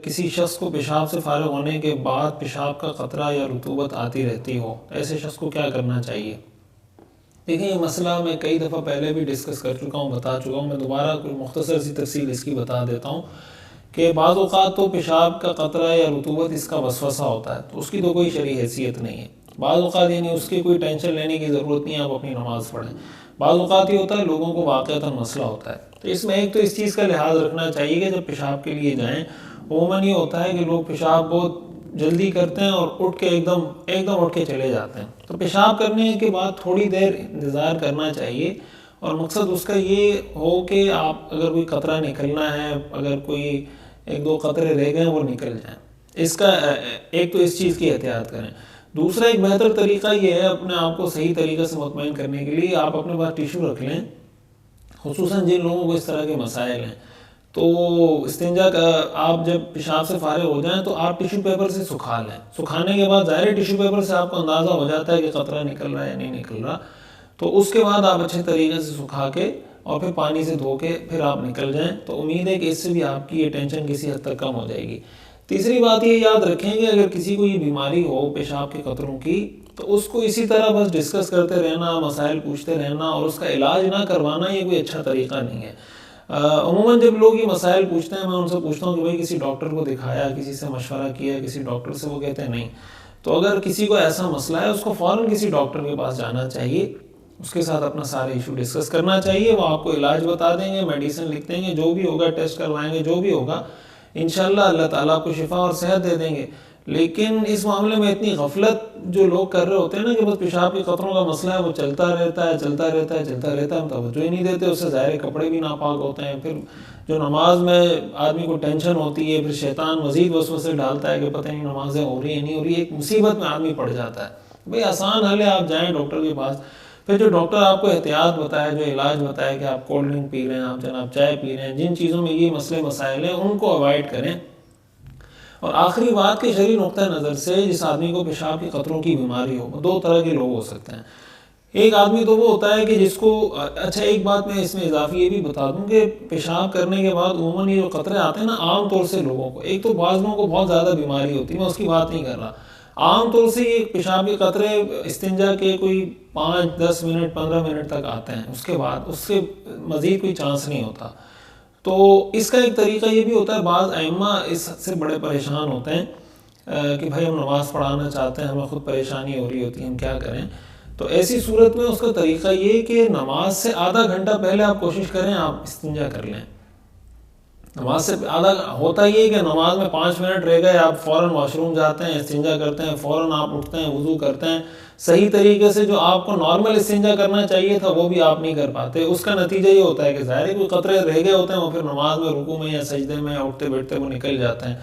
کسی شخص کو پیشاب سے فارغ ہونے کے بعد پیشاب کا قطرہ یا رطوبت آتی رہتی ہو، ایسے شخص کو کیا کرنا چاہیے؟ دیکھیں، یہ مسئلہ میں کئی دفعہ پہلے بھی ڈسکس کر چکا ہوں، بتا چکا ہوں، میں دوبارہ کوئی مختصر سی تفصیل اس کی بتا دیتا ہوں کہ بعض اوقات تو پیشاب کا قطرہ یا رطوبت اس کا وسوسہ ہوتا ہے، تو اس کی تو کوئی شرعی حیثیت نہیں ہے۔ بعض اوقات یعنی اس کی کوئی ٹینشن لینے کی ضرورت نہیں ہے، آپ اپنی نماز پڑھیں۔ بعض اوقات یہ ہوتا ہے لوگوں کو واقعتاً مسئلہ ہوتا ہے، تو اس میں ایک تو اس چیز کا لحاظ رکھنا چاہیے کہ جب پیشاب کے لیے جائیں، عموماً یہ ہوتا ہے کہ لوگ پیشاب بہت جلدی کرتے ہیں اور اٹھ کے ایک دم اٹھ کے چلے جاتے ہیں، تو پیشاب کرنے کے بعد تھوڑی دیر انتظار کرنا چاہیے، اور مقصد اس کا یہ ہو کہ آپ اگر کوئی قطرہ نکلنا ہے، اگر کوئی ایک دو قطرے رہ گئے وہ نکل جائیں، اس کا ایک تو اس چیز کی احتیاط کریں۔ دوسرا ایک بہتر طریقہ یہ ہے اپنے آپ کو صحیح طریقے سے مطمئن کرنے کے لیے، آپ اپنے پاس ٹیشو رکھ لیں، خصوصاً جن لوگوں کو اس طرح کے مسائل ہیں۔ تو استنجا کا آپ جب پیشاب سے فارغ ہو جائیں تو آپ ٹیشو پیپر سے سکھا لیں، سکھانے کے بعد ظاہر ٹیشو پیپر سے آپ کو اندازہ ہو جاتا ہے کہ قطرہ نکل رہا ہے یا نہیں نکل رہا، تو اس کے بعد آپ اچھے طریقے سے سکھا کے اور پھر پانی سے دھو کے پھر آپ نکل جائیں، تو امید ہے کہ اس سے بھی آپ کی یہ ٹینشن کسی حد تک کم ہو جائے گی۔ تیسری بات یہ یاد رکھیں کہ اگر کسی کو یہ بیماری ہو پیشاب کے قطروں کی، تو اس کو اسی طرح بس ڈسکس کرتے رہنا، مسائل پوچھتے رہنا اور اس کا علاج نہ کروانا، یہ کوئی اچھا طریقہ نہیں ہے۔ عموماً جب لوگ یہ مسائل پوچھتے ہیں میں ان سے پوچھتا ہوں کہ بھائی کسی ڈاکٹر کو دکھایا، کسی سے مشورہ کیا، کسی ڈاکٹر سے؟ وہ کہتے ہیں نہیں۔ تو اگر کسی کو ایسا مسئلہ ہے اس کو فوراً کسی ڈاکٹر کے پاس جانا چاہیے، اس کے ساتھ اپنا سارے ایشو ڈسکس کرنا چاہیے، وہ آپ کو علاج بتا دیں گے، میڈیسن لکھ دیں گے، جو بھی ہوگا ٹیسٹ کروائیں گے، جو بھی ہوگا انشاءاللہ اللہ تعالیٰ آپ کو شفا اور صحت دے دیں گے۔ لیکن اس معاملے میں اتنی غفلت جو لوگ کر رہے ہوتے ہیں نا کہ بس پیشاب کے قطروں کا مسئلہ ہے، وہ چلتا رہتا ہے چلتا رہتا ہے چلتا رہتا ہے، ہم توجہ ہی نہیں دیتے، اس سے ظاہر کپڑے بھی ناپاک ہوتے ہیں، پھر جو نماز میں آدمی کو ٹینشن ہوتی ہے، پھر شیطان مزید وسوسے ڈالتا ہے کہ پتہ نہیں نمازیں ہو رہی ہیں نہیں ہو رہی، ایک مصیبت میں آدمی پڑ جاتا ہے۔ بھئی آسان حل ہے، آپ جائیں ڈاکٹر کے پاس، پھر جو ڈاکٹر آپ کو احتیاط بتائے، جو علاج بتائے کہ آپ کولڈ ڈرنک پی رہے ہیں، آپ جناب چائے پی رہے ہیں، جن چیزوں میں یہ مسئلے مسائل ہیں ان کو اوائڈ کریں۔ اور آخری بات کہ شرعی نقطہ نظر سے جس آدمی کو پیشاب کے قطروں کی بیماری ہو، دو طرح کے لوگ ہو سکتے ہیں۔ ایک آدمی تو وہ ہوتا ہے کہ جس کو اچھا، ایک بات میں اس میں اضافی یہ بھی بتا دوں کہ پیشاب کرنے کے بعد عموماً یہ جو قطرے آتے ہیں نا، عام طور سے لوگوں کو، ایک تو بعض لوگوں کو بہت زیادہ بیماری ہوتی ہے، میں اس کی بات نہیں کر رہا، عام طور سے یہ پیشاب کے قطرے استنجا کے کوئی 5 10 منٹ 15 منٹ تک آتے ہیں، اس کے بعد اس سے مزید کوئی چانس نہیں ہوتا۔ تو اس کا ایک طریقہ یہ بھی ہوتا ہے، بعض ائمہ اس سے بڑے پریشان ہوتے ہیں کہ بھائی ہم نماز پڑھانا چاہتے ہیں، ہمیں خود پریشانی ہو رہی ہوتی ہے، ہم کیا کریں؟ تو ایسی صورت میں اس کا طریقہ یہ کہ نماز سے آدھا گھنٹہ پہلے آپ کوشش کریں آپ استنجا کر لیں۔ نماز سے آدھا ہوتا یہ کہ نماز میں 5 منٹ رہ گئے، آپ فوراً واش روم جاتے ہیں، استنجا کرتے ہیں، فوراً آپ اٹھتے ہیں، وضو کرتے ہیں، صحیح طریقے سے جو آپ کو نارمل استنجا کرنا چاہیے تھا وہ بھی آپ نہیں کر پاتے۔ اس کا نتیجہ یہ ہوتا ہے کہ ظاہر ہے کوئی قطرے رہ گئے ہوتے ہیں، وہ پھر نماز میں رکوع میں یا سجدے میں اٹھتے بیٹھتے وہ نکل جاتے ہیں،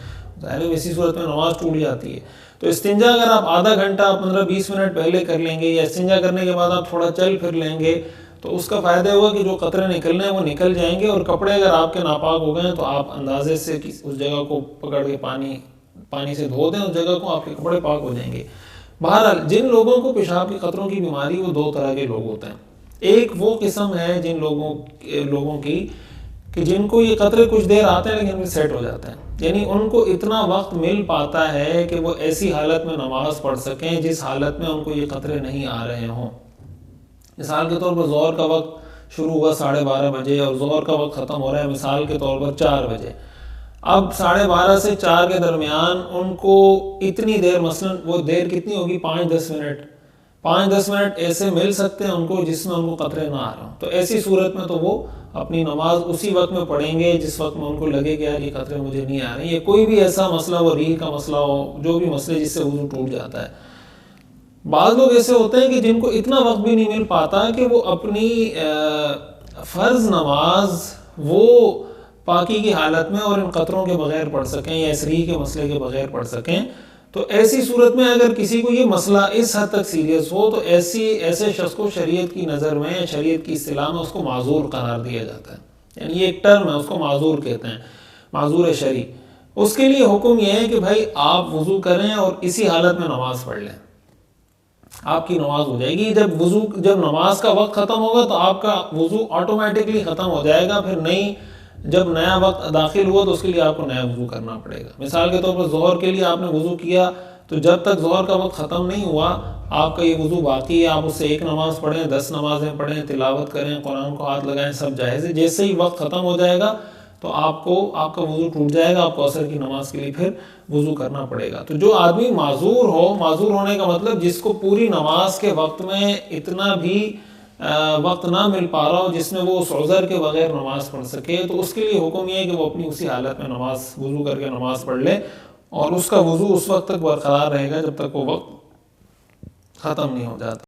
ظاہر ہے اسی صورت میں نماز ٹوٹ جاتی ہے۔ تو استنجا اگر آپ آدھا گھنٹہ 15-20 منٹ پہلے کر لیں گے، یا استنجا کرنے کے بعد آپ تھوڑا چل پھر لیں گے، تو اس کا فائدہ ہوگا کہ جو قطرے نکلنے ہیں وہ نکل جائیں گے، اور کپڑے اگر آپ کے ناپاک ہو گئے ہیں تو آپ اندازے سے اس جگہ کو پکڑ کے پانی سے دھو دیں، اس جگہ کو، آپ کے کپڑے پاک ہو جائیں گے۔ بہرحال جن لوگوں کو پیشاب کے قطروں کی بیماری، وہ دو طرح کے لوگ ہوتے ہیں۔ ایک وہ قسم ہے جن لوگوں کی کہ جن کو یہ قطرے کچھ دیر آتے ہیں لیکن پھر سیٹ ہو جاتے ہیں، یعنی ان کو اتنا وقت مل پاتا ہے کہ وہ ایسی حالت میں نماز پڑھ سکیں جس حالت میں ان کو یہ قطرے نہیں آ رہے ہوں۔ مثال کے طور پر ظہر کا وقت شروع ہوا 12:30 بجے اور ظہر کا وقت ختم ہو رہا ہے مثال کے طور پر 4 بجے، اب 12:30 سے 4 کے درمیان ان کو اتنی دیر، مثلا وہ دیر کتنی ہوگی، 5-10 منٹ، 5-10 منٹ ایسے مل سکتے ہیں ان کو جس میں ان کو قطرے نہ آ رہے ہوں۔ تو ایسی صورت میں تو وہ اپنی نماز اسی وقت میں پڑھیں گے جس وقت میں ان کو لگے کہ یار یہ قطرے مجھے نہیں آ رہے ہیں، یا کوئی بھی ایسا مسئلہ ہو، ریح کا مسئلہ ہو، جو بھی مسئلے جس سے وضو ٹوٹ جاتا ہے۔ بعض لوگ ایسے ہوتے ہیں کہ جن کو اتنا وقت بھی نہیں مل پاتا کہ وہ اپنی فرض نماز وہ پاکی کی حالت میں اور ان قطروں کے بغیر پڑھ سکیں، یا اس ریح کے مسئلے کے بغیر پڑھ سکیں۔ تو ایسی صورت میں اگر کسی کو یہ مسئلہ اس حد تک سیریس ہو تو ایسے شخص کو شریعت کی نظر میں یا شریعت کی اصطلاح میں اس کو معذور قرار دیا جاتا ہے، یعنی یہ ایک ٹرم ہے، اس کو معذور کہتے ہیں، معذور شرعی۔ اس کے لیے حکم یہ ہے کہ بھائی آپ وضو کریں اور اسی حالت میں نماز پڑھ لیں، آپ کی نماز ہو جائے گی۔ جب نماز کا وقت ختم ہوگا تو آپ کا وضو آٹومیٹکلی ختم ہو جائے گا، پھر نئی جب نیا وقت داخل ہوا تو اس کے لیے آپ کو نیا وضو کرنا پڑے گا۔ مثال کے طور پر ظہر کے لیے آپ نے وضو کیا، تو جب تک ظہر کا وقت ختم نہیں ہوا آپ کا یہ وضو باقی ہے، آپ اس سے 1 نماز پڑھیں، 10 نمازیں پڑھیں، تلاوت کریں، قرآن کو ہاتھ لگائیں، سب جائز ہے۔ جیسے ہی وقت ختم ہو جائے گا تو آپ کا وضو ٹوٹ جائے گا، آپ کو عصر کی نماز کے لیے پھر وضو کرنا پڑے گا۔ تو جو آدمی معذور ہو، معذور ہونے کا مطلب جس کو پوری نماز کے وقت میں اتنا بھی وقت نہ مل پا رہا ہو جس میں وہ اس عذر کے بغیر نماز پڑھ سکے، تو اس کے لیے حکم یہ ہے کہ وہ اپنی اسی حالت میں وضو کر کے نماز پڑھ لے، اور اس کا وضو اس وقت تک برقرار رہے گا جب تک وہ وقت ختم نہیں ہو جاتا۔